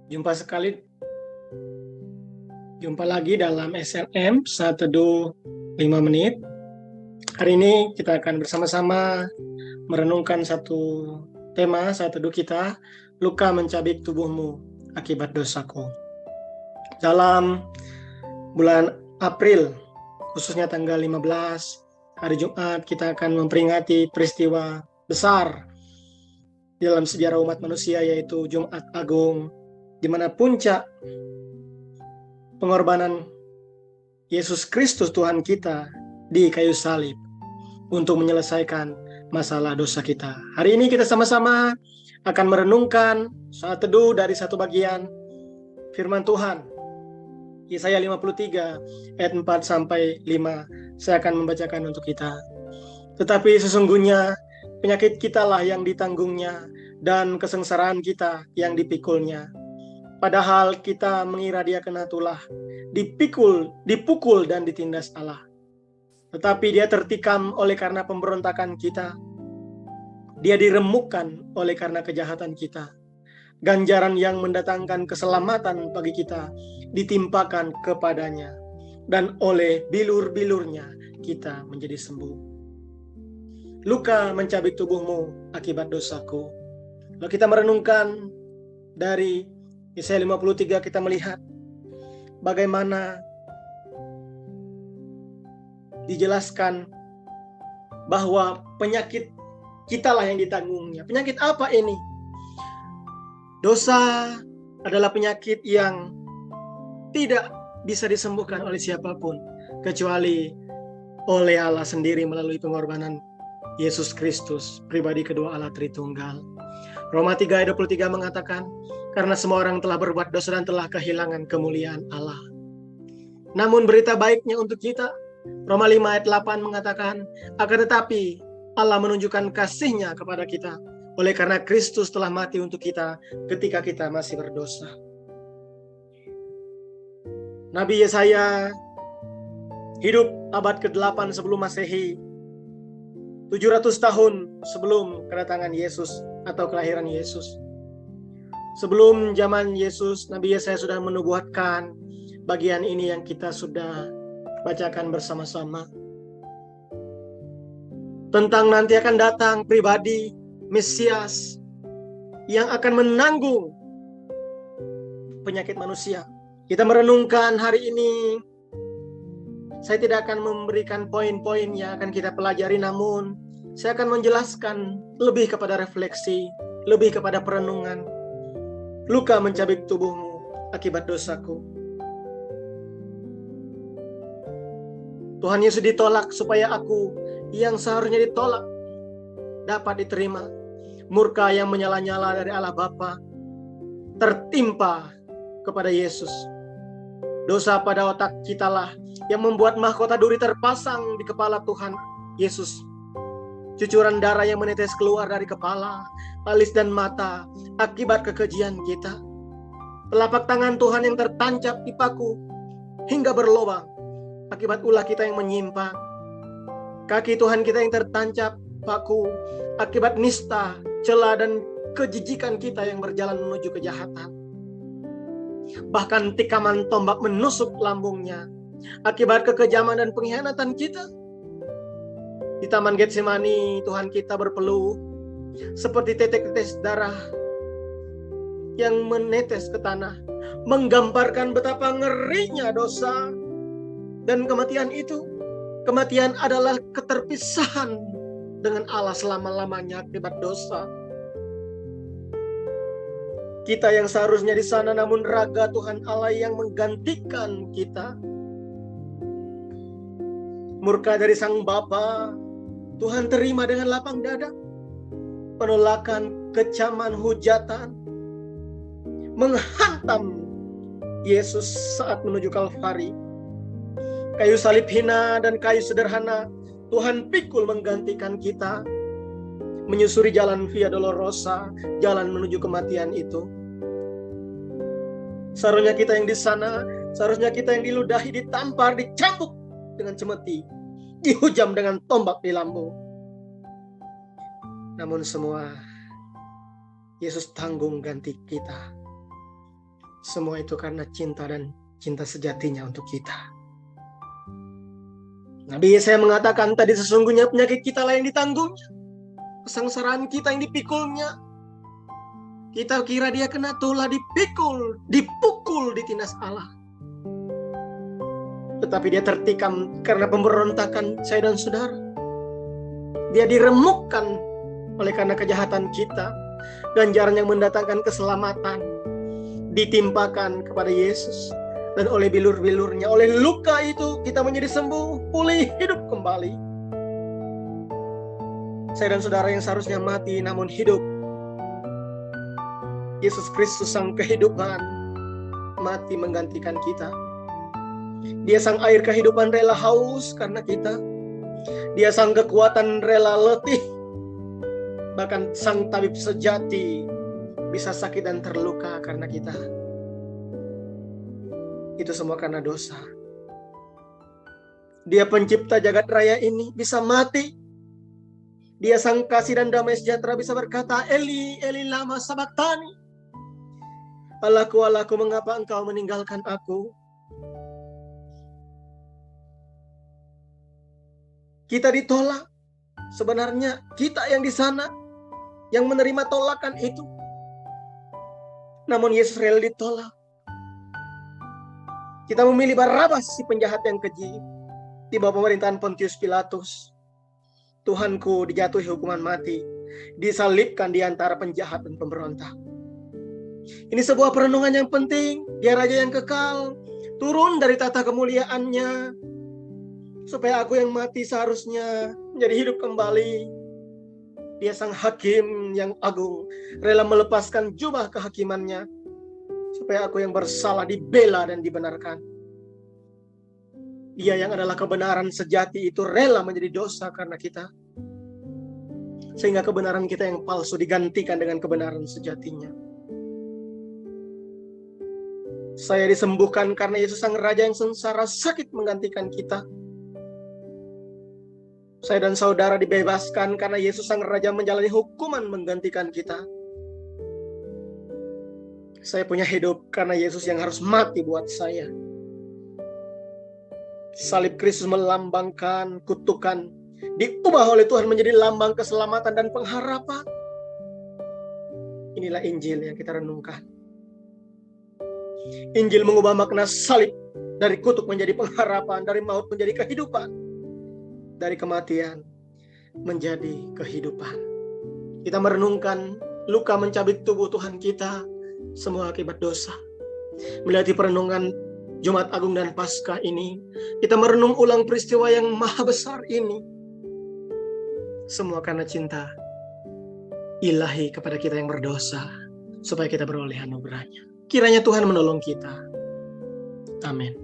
Jumpa lagi dalam SLM Saat Teduh 5 menit. Hari ini kita akan bersama-sama merenungkan satu tema Saat Teduh kita, luka mencabik tubuhmu akibat dosaku. Dalam bulan April, khususnya tanggal 15, hari Jumat, kita akan memperingati peristiwa besar dalam sejarah umat manusia, yaitu Jumat Agung, di mana puncak pengorbanan Yesus Kristus Tuhan kita di kayu salib untuk menyelesaikan masalah dosa kita. Hari ini kita sama-sama akan merenungkan saat teduh dari satu bagian firman Tuhan, Yesaya 53 ayat 4 sampai 5. Saya akan membacakan untuk kita. Tetapi sesungguhnya penyakit kitalah yang ditanggungnya, dan kesengsaraan kita yang dipikulnya. Padahal kita mengira dia kena tulah, dipukul dan ditindas Allah. Tetapi dia tertikam oleh karena pemberontakan kita. Dia diremukkan oleh karena kejahatan kita. Ganjaran yang mendatangkan keselamatan bagi kita ditimpakan kepadanya, dan oleh bilur-bilurnya kita menjadi sembuh. Luka mencabik tubuhmu akibat dosaku. Kalau kita merenungkan dari Yesaya 53, kita melihat bagaimana dijelaskan bahwa penyakit kitalah yang ditanggungnya. Penyakit apa ini? Dosa adalah penyakit yang tidak bisa disembuhkan oleh siapapun kecuali oleh Allah sendiri melalui pengorbanan Yesus Kristus, pribadi kedua Allah Tritunggal. Roma 3 ayat 23 mengatakan, karena semua orang telah berbuat dosa dan telah kehilangan kemuliaan Allah. Namun berita baiknya untuk kita, Roma 5 ayat 8 mengatakan, akan tetapi Allah menunjukkan kasih-Nya kepada kita, oleh karena Kristus telah mati untuk kita ketika kita masih berdosa. Nabi Yesaya hidup abad ke-8 sebelum Masehi, 700 tahun sebelum kedatangan Yesus atau kelahiran Yesus. Sebelum zaman Yesus, Nabi Yesaya sudah menubuatkan bagian ini yang kita sudah bacakan bersama-sama. Tentang nanti akan datang pribadi Mesias yang akan menanggung penyakit manusia. Kita merenungkan hari ini. Saya tidak akan memberikan poin-poin yang akan kita pelajari, namun saya akan menjelaskan lebih kepada refleksi, lebih kepada perenungan. Luka mencabik tubuhmu akibat dosaku. Tuhan Yesus ditolak supaya aku yang seharusnya ditolak dapat diterima. Murka yang menyala-nyala dari Allah Bapa tertimpa kepada Yesus. Dosa pada otak kitalah yang membuat mahkota duri terpasang di kepala Tuhan Yesus. Cucuran darah yang menetes keluar dari kepala, alis dan mata akibat kekejian kita. Telapak tangan Tuhan yang tertancap di paku hingga berlubang akibat ulah kita yang menyimpang. Kaki Tuhan kita yang tertancap paku akibat nista, cela dan kejijikan kita yang berjalan menuju kejahatan. Bahkan tikaman tombak menusuk lambungnya akibat kekejaman dan pengkhianatan kita. Di Taman Getsemani, Tuhan kita berpeluh seperti tetes darah yang menetes ke tanah, menggambarkan betapa ngerinya dosa dan kematian itu. Kematian adalah keterpisahan dengan Allah selama-lamanya akibat dosa. Kita yang seharusnya di sana, namun raga Tuhan Allah yang menggantikan kita. Murka dari Sang Bapa, Tuhan terima dengan lapang dada. Penolakan, kecaman, hujatan menghantam Yesus saat menuju Kalvari. Kayu salib hina dan kayu sederhana, Tuhan pikul menggantikan kita. Menyusuri jalan Via Dolorosa, jalan menuju kematian itu. Seharusnya kita yang di sana, seharusnya kita yang diludahi, ditampar, dicambuk dengan cemeti, dihujam dengan tombak di lambung. Namun semua Yesus tanggung ganti kita. Semua itu karena cinta dan cinta sejatinya untuk kita. Nabi Yesaya mengatakan tadi, sesungguhnya penyakit kita lah yang ditanggungnya, kesengsaraan kita yang dipikulnya. Kita kira dia kena tulah, dipukul, ditindas Allah. Tetapi dia tertikam karena pemberontakan saya dan saudara. Dia diremukkan oleh karena kejahatan kita. Ganjaran yang mendatangkan keselamatan ditimpakan kepada Yesus. Dan oleh bilur-bilurnya, oleh luka itu kita menjadi sembuh, pulih, hidup kembali. Saya dan saudara yang seharusnya mati namun hidup, Yesus Kristus sang kehidupan mati menggantikan kita. Dia sang air kehidupan rela haus karena kita. Dia sang kekuatan rela letih. Bahkan sang tabib sejati bisa sakit dan terluka karena kita. Itu semua karena dosa. Dia pencipta jagat raya ini bisa mati. Dia sang kasih dan damai sejahtera bisa berkata, Eli, Eli lama sabachthani. Allahku, Allahku, mengapa engkau meninggalkan aku? Kita ditolak. Sebenarnya kita yang di sana yang menerima tolakan itu. Namun Yesus rela ditolak. Kita memilih Barabas, si penjahat yang keji, di bawah pemerintahan Pontius Pilatus. Tuhanku dijatuhi hukuman mati, disalibkan di antara penjahat dan pemberontak. Ini sebuah perenungan yang penting. Dia raja yang kekal, turun dari tata kemuliaannya, supaya aku yang mati seharusnya menjadi hidup kembali. Dia sang hakim yang agung, rela melepaskan jubah kehakimannya, supaya aku yang bersalah dibela dan dibenarkan. Dia yang adalah kebenaran sejati itu rela menjadi dosa karena kita. Sehingga kebenaran kita yang palsu digantikan dengan kebenaran sejatinya. Saya disembuhkan karena Yesus sang Raja yang sengsara sakit menggantikan kita. Saya dan saudara dibebaskan karena Yesus sang Raja menjalani hukuman menggantikan kita. Saya punya hidup karena Yesus yang harus mati buat saya. Salib Kristus melambangkan kutukan, diubah oleh Tuhan menjadi lambang keselamatan dan pengharapan. Inilah Injil yang kita renungkan. Injil mengubah makna salib dari kutuk menjadi pengharapan, dari maut menjadi kehidupan, dari kematian menjadi kehidupan. Kita merenungkan luka mencabik tubuh Tuhan kita, semua akibat dosa. Melihat perenungan Jumat Agung dan Paskah ini, kita merenung ulang peristiwa yang maha besar ini. Semua karena cinta ilahi kepada kita yang berdosa, supaya kita beroleh anugerahnya. Kiranya Tuhan menolong kita. Amin.